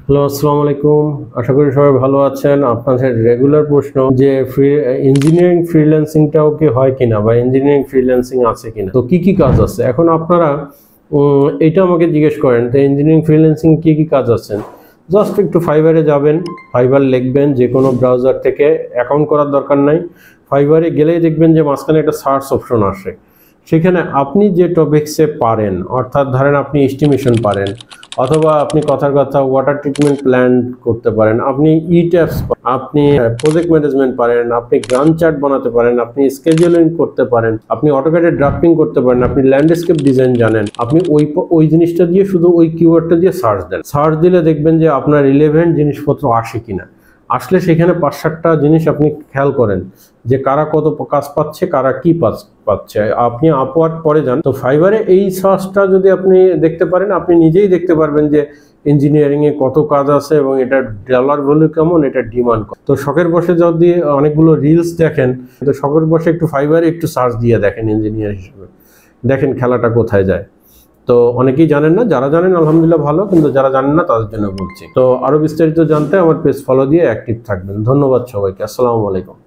Hello, আসসালামু আলাইকুম। আশা করি সবাই ভালো আছেন। আপনাদের রেগুলার প্রশ্ন যে ইঞ্জিনিয়ারিং ফ্রিল্যান্সিংটাও কি হয় কিনা বা ইঞ্জিনিয়ারিং ফ্রিল্যান্সিং আছে কিনা, তো কি কি কাজ আছে। এখন আপনারা এটা আমাকে জিজ্ঞেস করেন তো ইঞ্জিনিয়ারিং ফ্রিল্যান্সিং কি কি কাজ আছে। জাস্ট একটু ফাইবারে যাবেন, ফাইবার লিখবেন, যে কোনো ব্রাউজার থেকে, অ্যাকাউন্ট করার দরকার নাই। ফাইবারে গেলেই দেখবেন যে মাঝখানে একটা সার্চ অপশন আসে। সেখানে আপনি যে টপিক্সে পারেন, অর্থাৎ ধরেন আপনি এস্টিমেশন পারেন, অথবা আপনি কথার কথা ওয়াটার ট্রিটমেন্ট প্ল্যান করতে পারেন, আপনি ইট্যাপস, আপনি প্রজেক্ট ম্যানেজমেন্ট পারেন, আপনি গান চার্ট বানাতে পারেন, আপনি স্কেজুলিং করতে পারেন, আপনি অটোক্যাডে ড্রাফটিং করতে পারেন, আপনি ল্যান্ডস্কেপ ডিজাইন জানেন, আপনি ওই জিনিসটা দিয়ে শুধু ওই কিওয়ার্ডটা দিয়ে সার্চ দেন। সার্চ দিলে দেখবেন যে আপনার রিলেভেন্ট জিনিসপত্র আসে কিনা। আসলে সেখানে ৫-৭টা জিনিস আপনি খেয়াল করেন যে কারা কত কাজ পাচ্ছে, কারা কি পাচ্ছে। আপনি আপওয়ার্ক পরে যান, তো ফাইবারে এই সার্চটা যদি আপনি দেখতে পারেন, আপনি নিজেই দেখতে পারবেন যে ইঞ্জিনিয়ারিং এ কত কাজ আছে এবং এটার ডলার ভ্যালু কেমন, এটার ডিমান্ড কত। তো শখের বসে যদি অনেকগুলো রিলস দেখেন, তো শখের বসে একটু ফাইবারে একটু সার্চ দিয়ে দেখেন ইঞ্জিনিয়ার হিসেবে, দেখেন খেলাটা কোথায় যায়। তো অনেকেই জানেন না, যারা জানেন আলহামদুলিল্লাহ ভালো, কিন্তু যারা জানেন না তাদের জন্য বলছি। তো আরো বিস্তারিত জানতে আমার পেজ ফলো দিয়ে অ্যাক্টিভ থাকবেন। ধন্যবাদ সবাইকে। আসসালামু আলাইকুম।